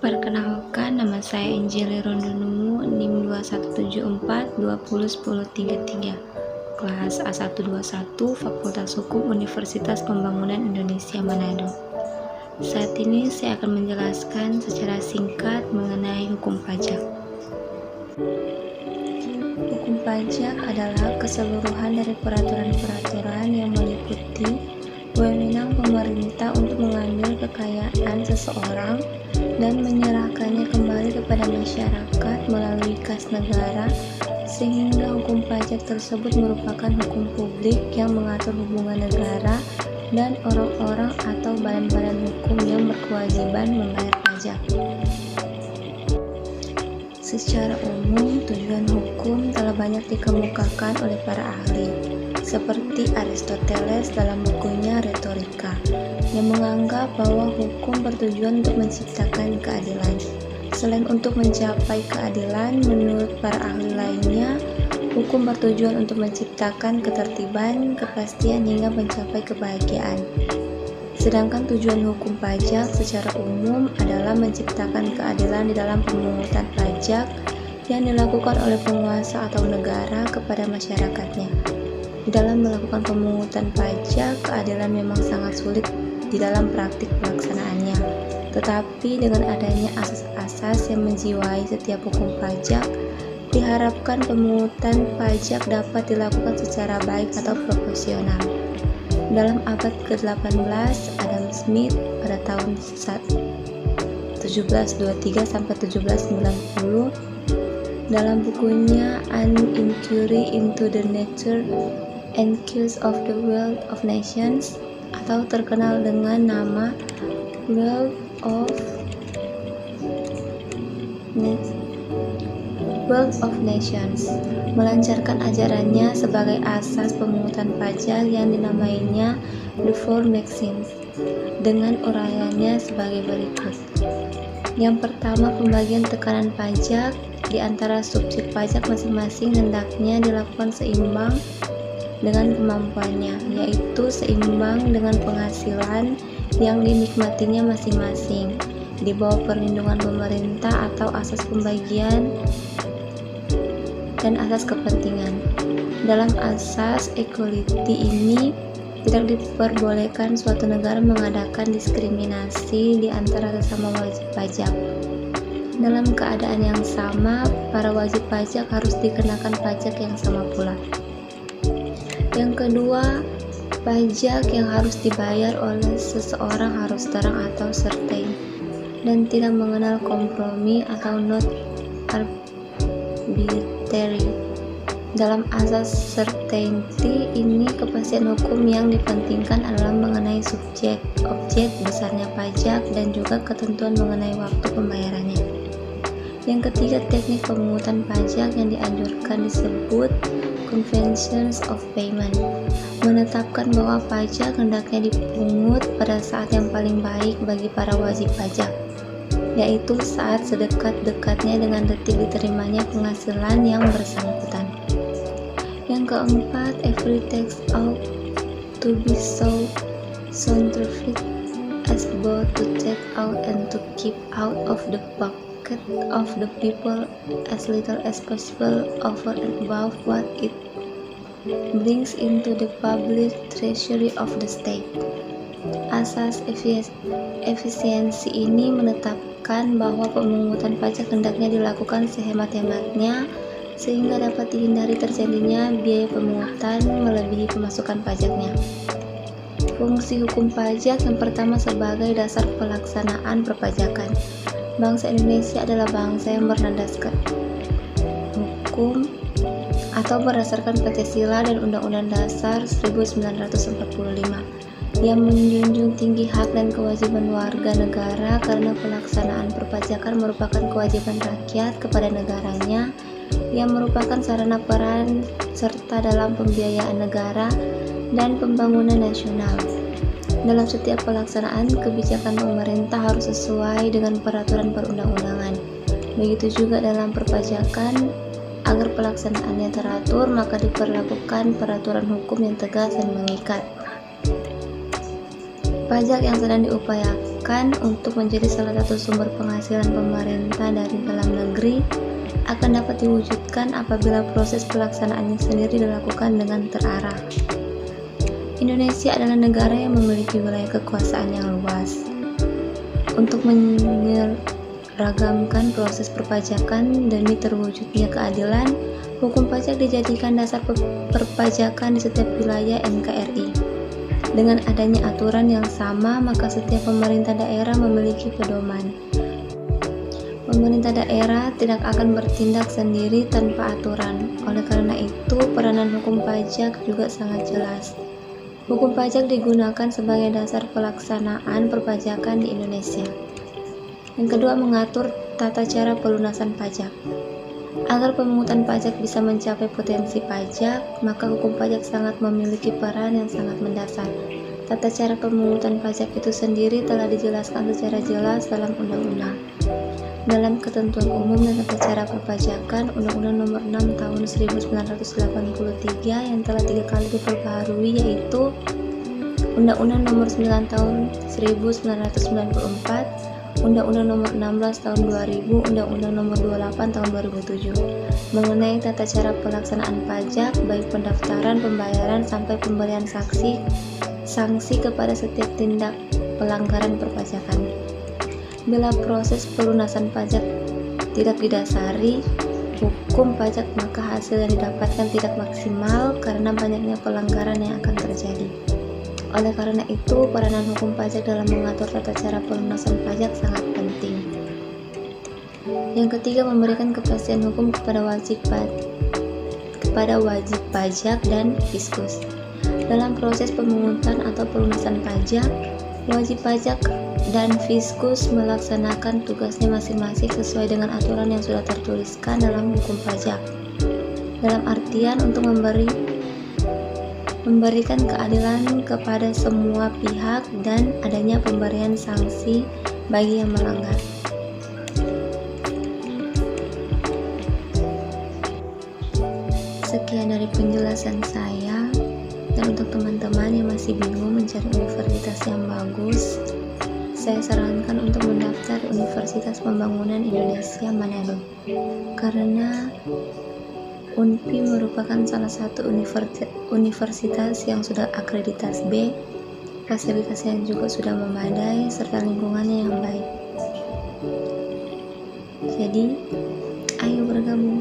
Perkenalkan, nama saya Angelly Rondonuwu, NIM 2174201033, kelas A121, Fakultas Hukum Universitas Pembangunan Indonesia Manado. Saat ini saya akan menjelaskan secara singkat mengenai hukum pajak. Hukum pajak adalah keseluruhan dari peraturan-peraturan yang meliputi wewenang pemerintah untuk mengambil kekayaan seseorang dan menyerahkannya kembali kepada masyarakat melalui kas negara, sehingga hukum pajak tersebut merupakan hukum publik yang mengatur hubungan negara dan orang-orang atau badan-badan hukum yang berkewajiban membayar pajak. Secara umum, tujuan hukum telah banyak dikemukakan oleh para ahli, seperti Aristoteles dalam bukunya Retorika, yang menganggap bahwa hukum bertujuan untuk menciptakan keadilan. Selain untuk mencapai keadilan, menurut para ahli lainnya, hukum bertujuan untuk menciptakan ketertiban, kepastian hingga mencapai kebahagiaan. Sedangkan tujuan hukum pajak secara umum adalah menciptakan keadilan di dalam pemungutan pajak yang dilakukan oleh penguasa atau negara kepada masyarakatnya. Di dalam melakukan pemungutan pajak, keadilan memang sangat sulit di dalam praktik pelaksanaannya. Tetapi dengan adanya asas-asas yang menjiwai setiap hukum pajak, diharapkan pemungutan pajak dapat dilakukan secara baik atau proporsional. Dalam abad ke-18, Adam Smith pada tahun 1723-1790 dalam bukunya An Inquiry into the Nature and Cause of the Wealth of Nations, atau terkenal dengan nama Wealth of Nations, melancarkan ajarannya sebagai asas pemungutan pajak yang dinamainya The Four Maxims, dengan uraiannya sebagai berikut. Yang pertama, pembagian tekanan pajak di antara subjek pajak masing-masing hendaknya dilakukan seimbang dengan kemampuannya, yaitu seimbang dengan penghasilan yang dinikmatinya masing-masing, di bawah perlindungan pemerintah atau asas pembagian dan asas kepentingan. Dalam asas equality ini, tidak diperbolehkan suatu negara mengadakan diskriminasi di antara sesama wajib pajak. Dalam keadaan yang sama, para wajib pajak harus dikenakan pajak yang sama pula. Yang kedua, pajak yang harus dibayar oleh seseorang harus terang atau certain dan tidak mengenal kompromi atau not arbitrary. Dalam asas certainty ini, kepastian hukum yang dipentingkan adalah mengenai subjek, objek, besarnya pajak, dan juga ketentuan mengenai waktu pembayarannya. Yang ketiga, teknik pemungutan pajak yang dianjurkan disebut Conventions of Payment, menetapkan bahwa pajak hendaknya dipungut pada saat yang paling baik bagi para wajib pajak, yaitu saat sedekat-dekatnya dengan detik diterimanya penghasilan yang bersangkutan. Yang keempat, every tax ought to be so scientific as both to take out and to keep out of the pocket of the people as little as possible over and above what it brings into the public treasury of the state. Asas efisiensi ini menetapkan bahwa pemungutan pajak hendaknya dilakukan sehemat-hematnya sehingga dapat dihindari terjadinya biaya pemungutan melebihi pemasukan pajaknya. Fungsi hukum pajak yang pertama sebagai dasar pelaksanaan perpajakan. Bangsa Indonesia adalah bangsa yang bernadaskan hukum atau berdasarkan Pancasila dan Undang-Undang Dasar 1945 yang menjunjung tinggi hak dan kewajiban warga negara, karena pelaksanaan perpajakan merupakan kewajiban rakyat kepada negaranya yang merupakan sarana peran serta dalam pembiayaan negara dan pembangunan nasional. Dalam setiap pelaksanaan, kebijakan pemerintah harus sesuai dengan peraturan perundang-undangan. Begitu juga dalam perpajakan, agar pelaksanaannya teratur, maka diperlakukan peraturan hukum yang tegas dan mengikat. Pajak yang sedang perpajakan untuk menjadi salah satu sumber penghasilan pemerintah dari dalam negeri akan dapat diwujudkan apabila proses pelaksanaannya sendiri dilakukan dengan terarah. Indonesia adalah negara yang memiliki wilayah kekuasaan yang luas. Untuk menyeragamkan proses perpajakan demi terwujudnya keadilan, hukum pajak dijadikan dasar perpajakan di setiap wilayah NKRI. Dengan adanya aturan yang sama, maka setiap pemerintah daerah memiliki pedoman. Pemerintah daerah tidak akan bertindak sendiri tanpa aturan. Oleh karena itu, peranan hukum pajak juga sangat jelas. Hukum pajak digunakan sebagai dasar pelaksanaan perpajakan di Indonesia. Yang kedua, mengatur tata cara pelunasan pajak. Agar pemungutan pajak bisa mencapai potensi pajak, maka hukum pajak sangat memiliki peran yang sangat mendasar. Tata cara pemungutan pajak itu sendiri telah dijelaskan secara jelas dalam undang-undang. Dalam ketentuan umum dan tata cara perpajakan, Undang-Undang Nomor 6 Tahun 1983 yang telah 3 kali diperbaharui, yaitu Undang-Undang Nomor 9 Tahun 1994, Undang-Undang Nomor 16 Tahun 2000, Undang-Undang Nomor 28 Tahun 2007 mengenai tata cara pelaksanaan pajak, baik pendaftaran, pembayaran, sampai pemberian sanksi kepada setiap tindak pelanggaran perpajakan. Bila proses pelunasan pajak tidak didasari hukum pajak, maka hasil yang didapatkan tidak maksimal karena banyaknya pelanggaran yang akan terjadi. Oleh karena itu, peranan hukum pajak dalam mengatur tata cara pelunasan pajak sangat penting. Yang ketiga, memberikan kepastian hukum kepada wajib pajak dan fiskus. Dalam proses pemungutan atau pelunasan pajak, wajib pajak dan fiskus melaksanakan tugasnya masing-masing sesuai dengan aturan yang sudah tertuliskan dalam hukum pajak. Dalam artian untuk memberikan keadilan kepada semua pihak dan adanya pemberian sanksi bagi yang melanggar. Sekian dari penjelasan saya, dan untuk teman-teman yang masih bingung mencari universitas yang bagus, saya sarankan untuk mendaftar Universitas Pembangunan Indonesia Manado, karena UNPI merupakan salah satu universitas yang sudah akreditasi B, fasilitas yang juga sudah memadai, serta lingkungannya yang baik. Jadi, ayo bergabung.